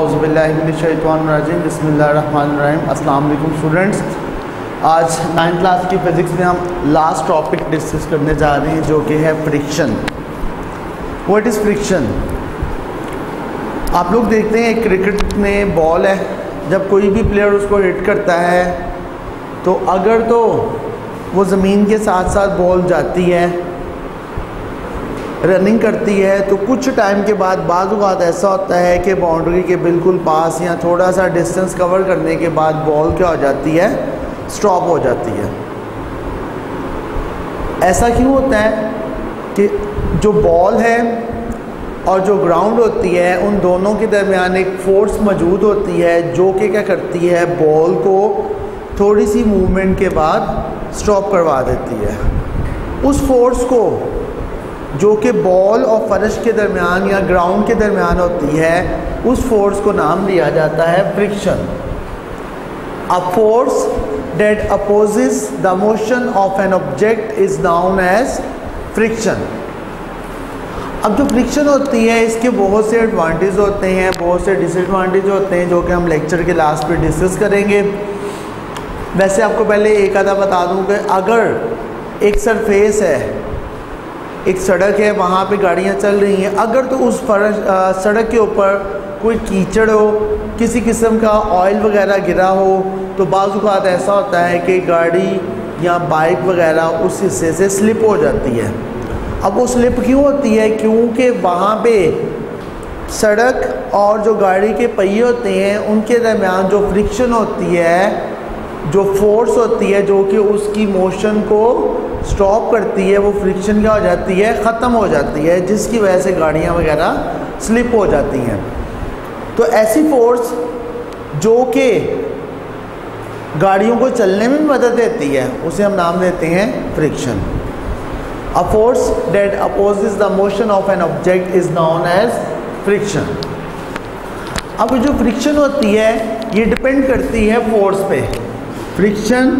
औज़ुबिल्लाहिमिनश्शैतानिर्रजीम बिस्मिल्लाहिर्रहमानिर्रहीम। अस्सलाम वालेकुम स्टूडेंट्स। आज 9th क्लास की फ़िज़िक्स में हम लास्ट टॉपिक डिस्कस करने जा रहे हैं जो कि है फ्रिक्शन। What is friction? आप लोग देखते हैं क्रिकेट में बॉल है, जब कोई भी प्लेयर उसको हिट करता है तो अगर तो वो ज़मीन के साथ साथ बॉल जाती है, रनिंग करती है, तो कुछ टाइम के बाद बाज़ औक़ात ऐसा होता है कि बाउंड्री के बिल्कुल पास या थोड़ा सा डिस्टेंस कवर करने के बाद बॉल क्या हो जाती है, स्टॉप हो जाती है। ऐसा क्यों होता है कि जो बॉल है और जो ग्राउंड होती है उन दोनों के दरमियान एक फ़ोर्स मौजूद होती है जो कि क्या करती है, बॉल को थोड़ी सी मूवमेंट के बाद स्टॉप करवा देती है। उस फोर्स को जो कि बॉल और फर्श के दरमियान या ग्राउंड के दरमियान होती है, उस फोर्स को नाम दिया जाता है friction. A force that opposes the motion of an object is known as friction. अब जो फ्रिक्शन होती है इसके बहुत से एडवांटेज होते हैं, बहुत से डिसएडवांटेज होते हैं जो कि हम लेक्चर के लास्ट पे डिस्कस करेंगे। वैसे आपको पहले एक आधा बता दूं कि अगर एक सरफेस है, एक सड़क है, वहाँ पे गाड़ियाँ चल रही हैं, अगर तो उस सड़क के ऊपर कोई कीचड़ हो, किसी किस्म का ऑयल वगैरह गिरा हो, तो बाज़ औक़ात ऐसा होता है कि गाड़ी या बाइक वगैरह उस हिस्से से स्लिप हो जाती है। अब वो स्लिप क्यों होती है? क्योंकि वहाँ पे सड़क और जो गाड़ी के पहिए होते हैं उनके दरमियान जो फ्रिक्शन होती है, जो फोर्स होती है जो कि उसकी मोशन को स्टॉप करती है, वो फ्रिक्शन क्या हो जाती है, ख़त्म हो जाती है, जिसकी वजह से गाड़ियाँ वगैरह स्लिप हो जाती हैं। तो ऐसी फोर्स जो कि गाड़ियों को चलने में मदद देती है उसे हम नाम देते हैं friction. A force that opposes the motion of an object is known as friction. अब जो फ्रिक्शन होती है ये डिपेंड करती है फोर्स पे। Friction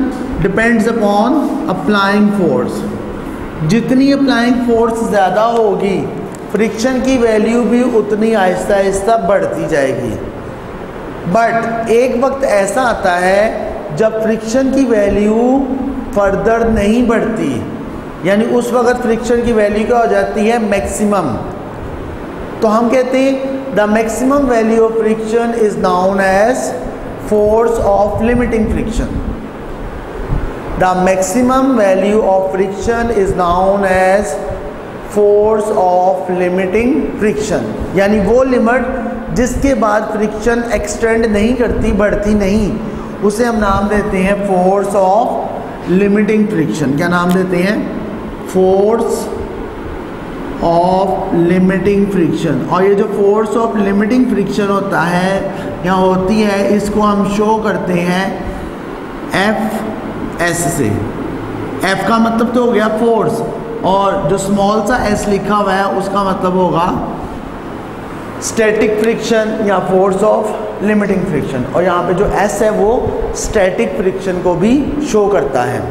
depends upon applying force. जितनी अप्लाइंग फोर्स ज़्यादा होगी फ्रिक्शन की वैल्यू भी उतनी आहिस्ता आहिस्ता बढ़ती जाएगी। बट एक वक्त ऐसा आता है जब फ्रिक्शन की वैल्यू फर्दर नहीं बढ़ती, यानी उस वक्त फ्रिक्शन की वैल्यू क्या हो जाती है, मैक्सिमम। तो हम कहते हैं the maximum value of friction is known as force of limiting friction. The maximum value of friction is known as force of limiting friction। यानी वो लिमिट जिसके बाद फ्रिक्शन एक्सटेंड नहीं करती, बढ़ती नहीं, उसे हम नाम देते हैं फोर्स ऑफ लिमिटिंग फ्रिक्शन। क्या नाम देते हैं? Force of limiting friction. और ये जो फोर्स ऑफ लिमिटिंग फ्रिक्शन होता है या होती है, इसको हम शो करते हैं एफ एस से। एफ का मतलब तो हो गया फोर्स, और जो स्मॉल सा एस लिखा हुआ है उसका मतलब होगा स्टैटिक फ्रिक्शन या फोर्स ऑफ लिमिटिंग फ्रिक्शन। और यहाँ पे जो एस है वो स्टैटिक फ्रिक्शन को भी शो करता है।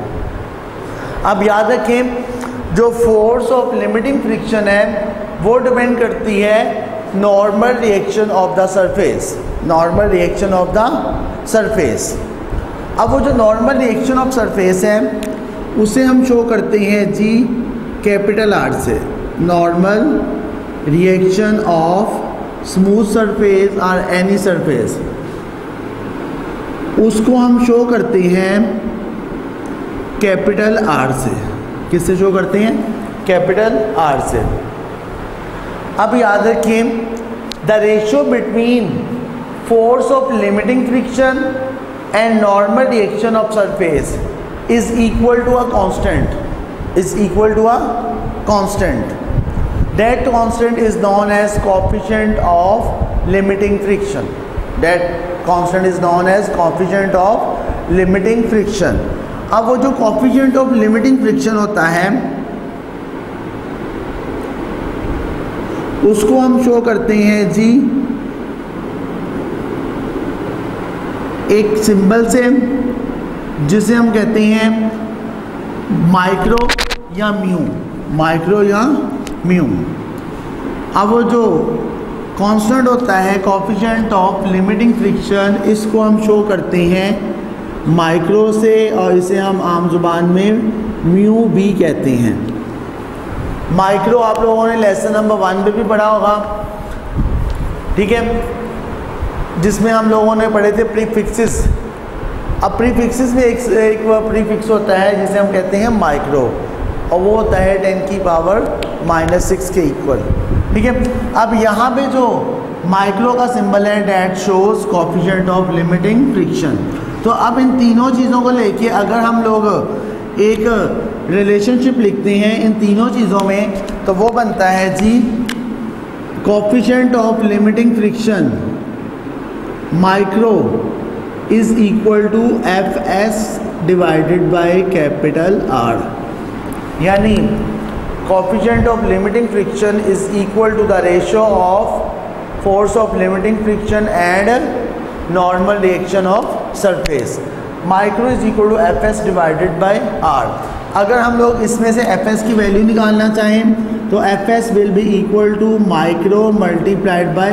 अब याद रखें जो फोर्स ऑफ लिमिटिंग फ्रिक्शन है वो डिपेंड करती है normal reaction of the surface. Normal reaction of the surface. अब वो जो नॉर्मल रिएक्शन ऑफ सरफेस है उसे हम शो करते हैं जी कैपिटल आर से। Normal reaction of smooth surface और एनी सरफेस, उसको हम शो करते हैं कैपिटल आर से। किससे शो करते हैं? कैपिटल आर से। अब याद रखें the ratio between force of limiting friction and normal reaction of surface is equal to a constant, is equal to a constant. That constant is known as coefficient of limiting friction. That constant is known as coefficient of limiting friction. अब वो जो coefficient of limiting friction होता है उसको हम show करते हैं जी एक सिंबल से, जिसे हम कहते हैं माइक्रो या म्यू। माइक्रो या म्यू। अब वो जो कांस्टेंट होता है कोफिशिएंट ऑफ लिमिटिंग फ्रिक्शन, इसको हम शो करते हैं माइक्रो से और इसे हम आम जुबान में म्यू बी कहते हैं। माइक्रो आप लोगों ने लेसन नंबर 1 पे भी पढ़ा होगा, ठीक है, जिसमें हम लोगों ने पढ़े थे प्रीफिक्सेस। अब प्रीफिक्सेस में एक प्रीफिक्स होता है जिसे हम कहते हैं माइक्रो, और वो होता है 10 की पावर -6 के इक्वल, ठीक है। अब यहाँ पे जो माइक्रो का सिंबल है that shows coefficient of limiting friction. तो अब इन तीनों चीज़ों को लेके अगर हम लोग एक रिलेशनशिप लिखते हैं इन तीनों चीज़ों में, तो वो बनता है जी coefficient of limiting friction micro is equal to Fs divided by capital R, यानी coefficient of limiting friction is equal to the ratio of force of limiting friction and normal reaction of surface. Micro is equal to Fs divided by R। अगर हम लोग इसमें से Fs की value निकालना चाहें तो Fs will be equal to micro multiplied by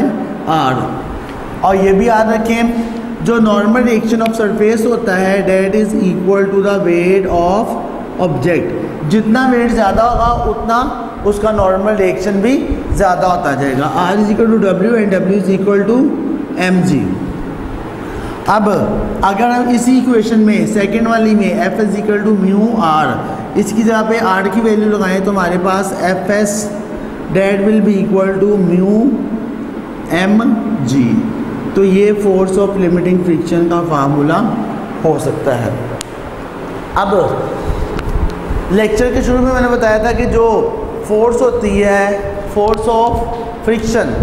R। और ये भी याद रखें जो नॉर्मल रिएक्शन ऑफ सरफेस होता है that is equal to the weight of object. जितना वेट ज़्यादा होगा उतना उसका नॉर्मल रिएक्शन भी ज़्यादा होता जाएगा। R is equal to W and W is equal to mg। अब अगर हम इसी इक्वेशन में सेकेंड वाली में F is equal to mu R, इसकी जगह पे R की वैल्यू लगाएं तो हमारे पास Fs that will be equal to mu mg। तो ये फोर्स ऑफ लिमिटिंग फ्रिक्शन का फार्मूला हो सकता है। अब लेक्चर के शुरू में मैंने बताया था कि जो फोर्स होती है फोर्स ऑफ फ्रिक्शन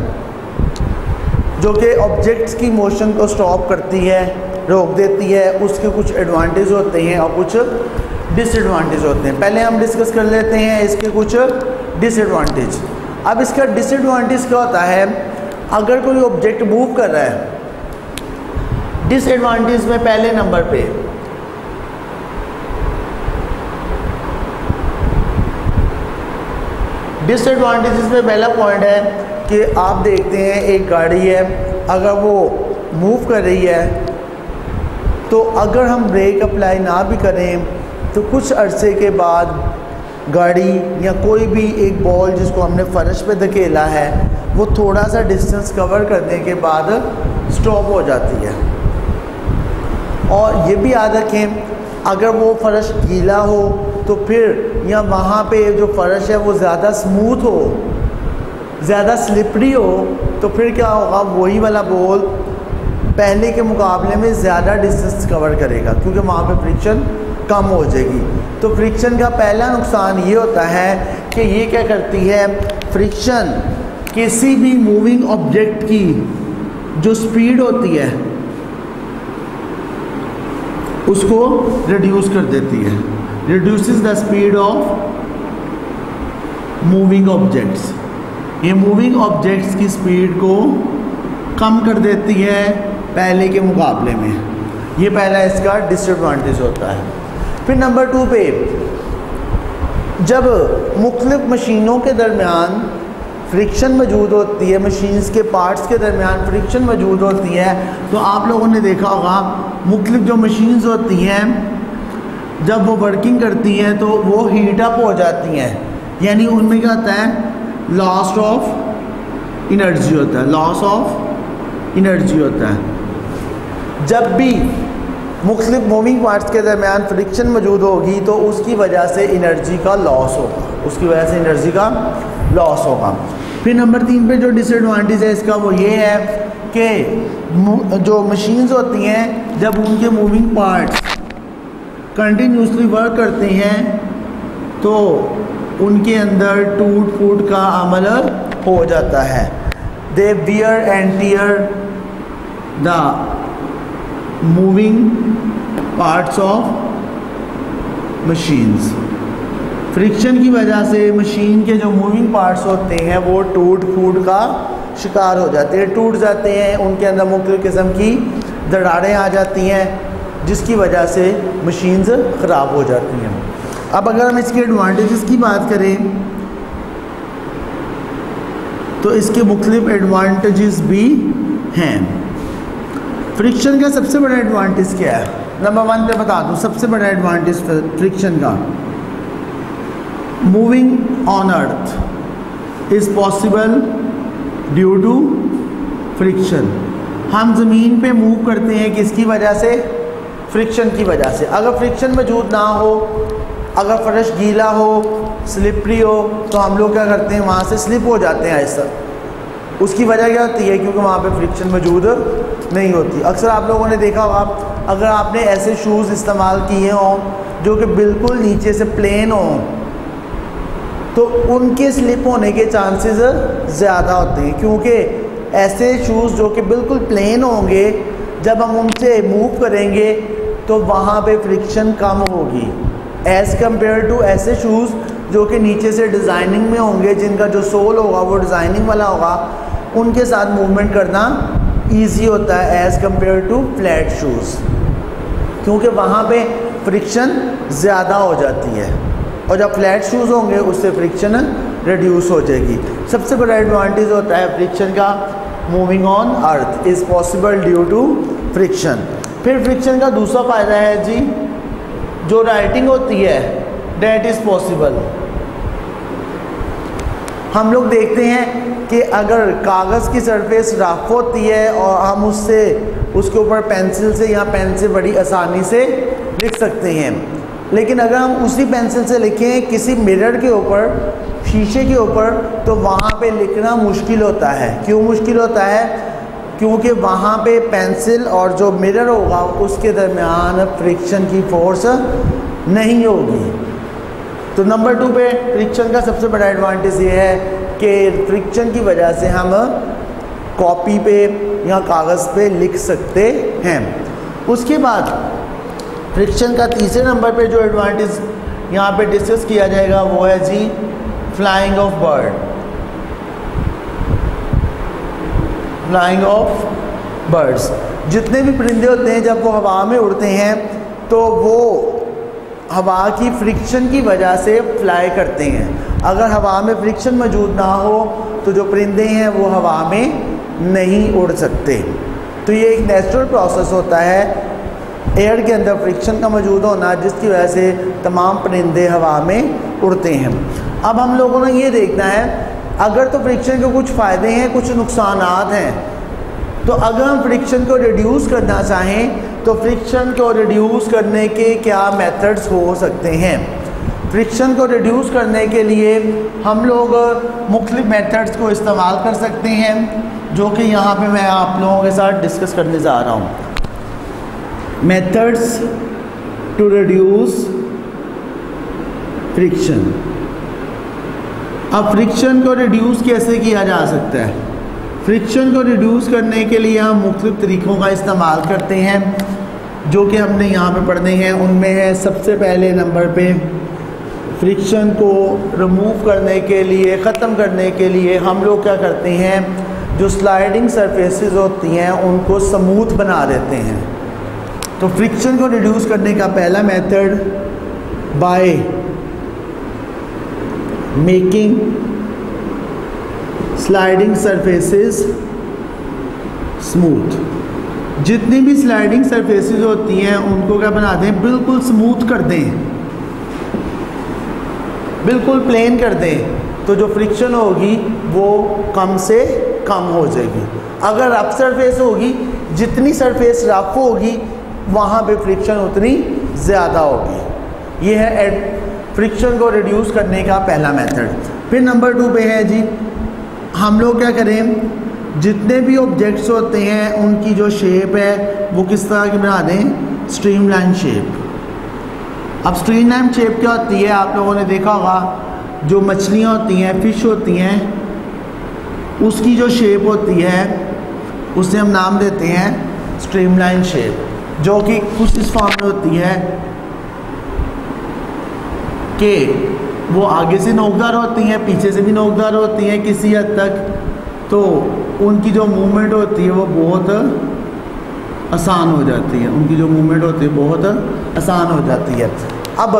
जो कि ऑब्जेक्ट्स की मोशन को स्टॉप करती है, रोक देती है, उसके कुछ एडवांटेज होते हैं और कुछ डिसएडवांटेज होते हैं। पहले हम डिस्कस कर लेते हैं इसके कुछ डिसएडवांटेज। अब इसका डिसएडवांटेज क्या होता है, अगर कोई ऑब्जेक्ट मूव कर रहा है, डिसएडवांटेज में पहले नंबर पे डिसएडवांटेजेस में पहला पॉइंट है कि आप देखते हैं एक गाड़ी है, अगर वो मूव कर रही है तो अगर हम ब्रेक अप्लाई ना भी करें तो कुछ अरसे के बाद गाड़ी या कोई भी एक बॉल जिसको हमने फर्श पे धकेला है वो थोड़ा सा डिस्टेंस कवर करने के बाद स्टॉप हो जाती है। और ये भी याद रखें अगर वो फर्श गीला हो तो फिर या वहाँ पे जो फर्श है वो ज़्यादा स्मूथ हो, ज़्यादा स्लिपरी हो, तो फिर क्या होगा, वही वाला बॉल पहले के मुकाबले में ज़्यादा डिस्टेंस कवर करेगा क्योंकि वहाँ पे फ्रिक्शन कम हो जाएगी। तो फ्रिक्शन का पहला नुकसान ये होता है कि ये क्या करती है, फ्रिक्शन किसी भी मूविंग ऑब्जेक्ट की जो स्पीड होती है उसको रिड्यूस कर देती है, reduces the speed of moving objects. ये मूविंग ऑब्जेक्ट्स की स्पीड को कम कर देती है पहले के मुकाबले में। ये पहला इसका डिसएडवांटेज होता है। फिर नंबर 2 पे जब मुख्तलिफ मशीनों के दरमियान फ्रिक्शन मौजूद होती है, मशीन्स के पार्ट्स के दरमियान फ्रिक्शन मौजूद होती है, तो आप लोगों ने देखा होगा मुख्तलिफ जो मशीन्स होती हैं जब वो वर्किंग करती हैं तो वो हीट अप हो जाती हैं, यानी उनमें क्या होता है, लॉस ऑफ एनर्जी होता है, लॉस ऑफ एनर्जी होता है। जब भी मुख्तलिफ मूविंग पार्ट्स के दरमियान फ्रिक्शन मौजूद होगी तो उसकी वजह से एनर्जी का लॉस होगा, उसकी वजह से एनर्जी का लॉस होगा। फिर नंबर 3 पे जो डिसएडवांटेज है इसका वो ये है कि जो मशीन्स होती हैं जब उनके मूविंग पार्ट्स कंटिन्यूसली वर्क करते हैं तो उनके अंदर टूट फूट का अमल हो जाता है। They wear and tear the moving parts of machines. Friction की वजह से मशीन के जो मूविंग पार्ट्स होते हैं वो टूट फूट का शिकार हो जाते हैं, टूट जाते हैं, उनके अंदर मुख्तलिफ किस्म की दरारें आ जाती हैं जिसकी वजह से मशीन्स ख़राब हो जाती हैं। अब अगर हम इसके एडवांटेजेस की बात करें तो इसके मुख्तलिफ एडवांटेजेस भी हैं। फ्रिक्शन का सबसे बड़ा एडवांटेज क्या है? नंबर 1 पे बता दूं, सबसे बड़ा एडवांटेज फ्रिक्शन का, moving on earth is possible due to friction. हम ज़मीन पे मूव करते हैं किसकी वजह से? फ्रिक्शन की वजह से। अगर फ्रिक्शन मौजूद ना हो, अगर फर्श गीला हो, स्लिपरी हो, तो हम लोग क्या करते हैं, वहाँ से स्लिप हो जाते हैं ऐसा। उसकी वजह क्या होती है? क्योंकि वहाँ पे फ्रिक्शन मौजूद नहीं होती। अक्सर आप लोगों ने देखा होगा, अगर आपने ऐसे शूज़ इस्तेमाल किए हों जो कि बिल्कुल नीचे से प्लेन हों, तो उनके स्लिप होने के चांसेस ज़्यादा होते हैं, क्योंकि ऐसे शूज़ जो कि बिल्कुल प्लेन होंगे, जब हम उनसे मूव करेंगे तो वहाँ पे फ्रिक्शन कम होगी, एज़ कम्पेयर टू ऐसे शूज़ जो कि नीचे से डिज़ाइनिंग में होंगे, जिनका जो सोल होगा वो डिज़ाइनिंग वाला होगा, उनके साथ मूवमेंट करना ईजी होता है as compare to flat shoes, क्योंकि वहाँ पे फ्रिक्शन ज़्यादा हो जाती है। और जब फ्लैट शूज़ होंगे उससे फ्रिक्शन रिड्यूस हो जाएगी। सबसे बड़ा एडवांटेज होता है फ्रिक्शन का, moving on earth is possible due to friction. फिर फ्रिक्शन का दूसरा फ़ायदा है जी, जो राइटिंग होती है डैट इज़ पॉसिबल। हम लोग देखते हैं कि अगर कागज़ की सरफेस रफ होती है और हम उसके ऊपर पेंसिल से या पेन से बड़ी आसानी से लिख सकते हैं, लेकिन अगर हम उसी पेंसिल से लिखें किसी मिरर के ऊपर, शीशे के ऊपर, तो वहाँ पे लिखना मुश्किल होता है। क्यों मुश्किल होता है? क्योंकि वहाँ पे पेंसिल और जो मिरर होगा उसके दरमियान फ्रिक्शन की फोर्स नहीं होगी। तो नंबर 2 पे फ्रिक्शन का सबसे बड़ा एडवांटेज ये है कि फ्रिक्शन की वजह से हम कॉपी पे या कागज़ पे लिख सकते हैं। उसके बाद फ्रिक्शन का तीसरे नंबर पे जो एडवांटेज यहाँ पे डिस्कस किया जाएगा वो है जी flying of bird. Flying of birds, जितने भी परिंदे होते हैं जब वो हवा में उड़ते हैं तो वो हवा की फ्रिक्शन की वजह से फ्लाई करते हैं। अगर हवा में फ्रिक्शन मौजूद ना हो तो जो परिंदे हैं वो हवा में नहीं उड़ सकते। तो ये एक नेचुरल प्रोसेस होता है, एयर के अंदर फ्रिक्शन का मौजूद होना, जिसकी वजह से तमाम परिंदे हवा में उड़ते हैं। अब हम लोगों ने ये देखना है, अगर तो फ्रिक्शन के कुछ फ़ायदे हैं, कुछ नुकसानात हैं, तो अगर हम फ्रिक्शन को रिड्यूस करना चाहें तो फ्रिक्शन को रिड्यूस करने के क्या मेथड्स हो सकते हैं। फ्रिक्शन को रिड्यूस करने के लिए हम लोग मुख्तलिफ मेथड्स को इस्तेमाल कर सकते हैं, जो कि यहाँ पे मैं आप लोगों के साथ डिस्कस करने जा रहा हूँ। Methods to reduce friction. अब फ्रिक्शन को रिड्यूस कैसे किया जा सकता है? फ्रिक्शन को रिड्यूस करने के लिए हम मुख्तलिफ तरीक़ों का इस्तेमाल करते हैं, जो कि हमने यहाँ पे पढ़ने हैं। उनमें है सबसे पहले नंबर पे फ्रिक्शन को रिमूव करने के लिए, ख़त्म करने के लिए हम लोग क्या करते हैं, जो स्लाइडिंग सरफेसेस होती हैं उनको स्मूथ बना देते हैं। तो फ्रिक्शन को रिड्यूस करने का पहला method, by making sliding surfaces smooth. जितनी भी स्लाइडिंग सरफेसेस होती हैं उनको क्या बना दें, बिल्कुल स्मूथ कर दें, बिल्कुल प्लेन कर दें, तो जो फ्रिक्शन होगी वो कम से कम हो जाएगी। अगर रफ सरफेस होगी, जितनी सरफेस रफ होगी वहाँ पे फ्रिक्शन उतनी ज़्यादा होगी। ये है फ्रिक्शन को रिड्यूस करने का पहला मेथड। फिर नंबर 2 पे है जी, हम लोग क्या करें, जितने भी ऑब्जेक्ट्स होते हैं उनकी जो शेप है वो किस तरह की बना दें, स्ट्रीमलाइन शेप। अब स्ट्रीमलाइन शेप क्या होती है, आप लोगों ने देखा होगा, जो मछलियाँ होती हैं, फ़िश होती हैं, उसकी जो शेप होती है उसे हम नाम देते हैं स्ट्रीमलाइन शेप, जो कि कुछ इस फॉर्म में होती है कि वो आगे से नोकदार होती हैं, पीछे से भी नोकदार होती हैं किसी हद तक, तो उनकी जो मूवमेंट होती है वो बहुत आसान हो जाती है, उनकी जो मूवमेंट होती है बहुत आसान हो जाती है। अब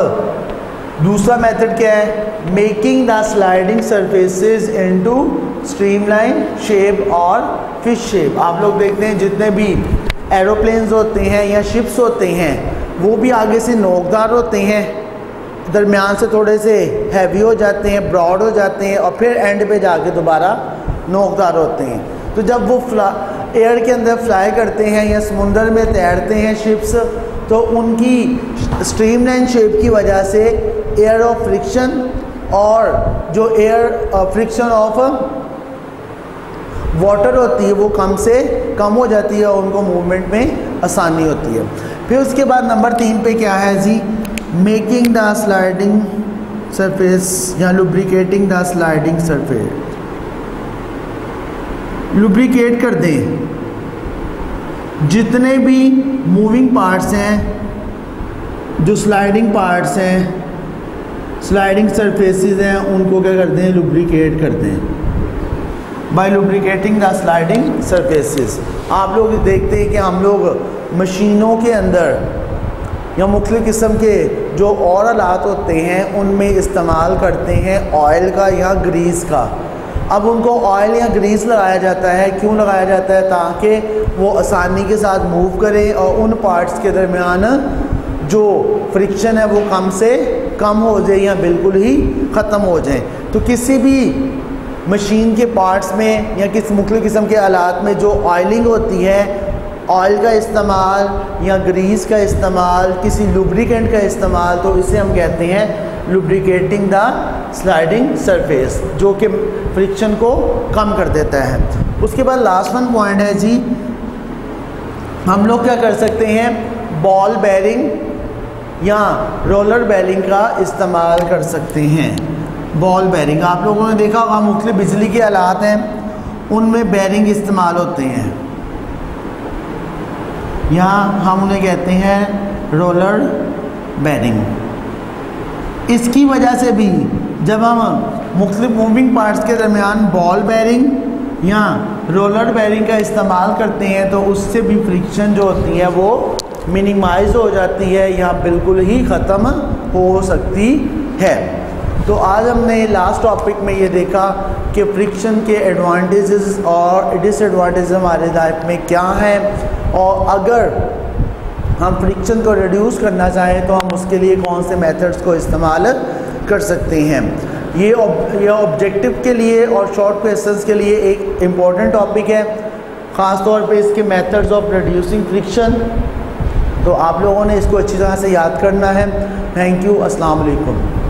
दूसरा मेथड क्या है, making the sliding surfaces into streamline shape और फिश शेप। आप लोग देखते हैं जितने भी एरोप्लेन्स होते हैं या शिप्स होते हैं वो भी आगे से नोकदार होते हैं, दरमियान से थोड़े से हैवी हो जाते हैं, ब्रॉड हो जाते हैं और फिर एंड पे जाके दोबारा नोकदार होते हैं। तो जब वो एयर के अंदर फ्लाई करते हैं या समुंदर में तैरते हैं शिप्स, तो उनकी स्ट्रीमलाइन शेप की वजह से एयर ऑफ फ्रिक्शन और जो एयर फ्रिक्शन ऑफ वाटर होती है वो कम से कम हो जाती है और उनको मूवमेंट में आसानी होती है। फिर उसके बाद नंबर 3 पे क्या है जी, मेकिंग द स्लाइडिंग सरफेस या lubricating the sliding surface. Lubricate कर दें जितने भी मूविंग पार्ट्स हैं, जो स्लाइडिंग पार्ट्स हैं, स्लाइडिंग सरफेसेस हैं, उनको क्या कर दें, लुब्रिकेट कर दें by lubricating the sliding surfaces. आप लोग देखते हैं कि हम लोग मशीनों के अंदर या मुख्तलिफ़ किस्म के जो और आलात होते हैं उनमें इस्तेमाल करते हैं ऑयल का या ग्रीस का। अब उनको ऑयल या ग्रीस लगाया जाता है, क्यों लगाया जाता है, ताकि वो आसानी के साथ मूव करें और उन पार्ट्स के दरमियान जो फ्रिक्शन है वो कम से कम हो जाए या बिल्कुल ही ख़त्म हो जाए। तो किसी भी मशीन के पार्ट्स में या किसी मुख्तलिफ़ किस्म के आलात में जो ऑयलिंग होती है, ऑयल का इस्तेमाल या ग्रीस का इस्तेमाल, किसी लुब्रिकेंट का इस्तेमाल, तो इसे हम कहते हैं लुब्रिकेटिंग द स्लाइडिंग सरफेस, जो कि फ्रिक्शन को कम कर देता है। उसके बाद लास्ट वन पॉइंट है जी, हम लोग क्या कर सकते हैं, बॉल बेरिंग या रोलर बेरिंग का इस्तेमाल कर सकते हैं। बॉल बेरिंग आप लोगों ने देखा होगा, मुख्तलिफ बिजली के आलात हैं उनमें बेरिंग इस्तेमाल होते हैं, यहाँ हम उन्हें कहते हैं रोलर बेरिंग। इसकी वजह से भी जब हम मुख्तलिफ मूविंग पार्ट्स के दरमियान बॉल बेरिंग या रोलर बेरिंग का इस्तेमाल करते हैं तो उससे भी फ्रिक्शन जो होती है वो मिनिमाइज हो जाती है या बिल्कुल ही ख़त्म हो सकती है। तो आज हमने लास्ट टॉपिक में ये देखा कि फ्रिक्शन के एडवांटेजेस और डिसएडवांटेजेस हमारे लाइफ में क्या हैं, और अगर हम फ्रिक्शन को रिड्यूस करना चाहें तो हम उसके लिए कौन से मेथड्स को इस्तेमाल कर सकते हैं। ये ऑब्जेक्टिव के लिए और शॉर्ट क्वेश्चंस के लिए एक इम्पॉर्टेंट टॉपिक है, ख़ास तौर पे इसके मेथड्स ऑफ रिड्यूसिंग फ्रिक्शन। तो आप लोगों ने इसको अच्छी तरह से याद करना है। थैंक यू, अस्सलाम वालेकुम।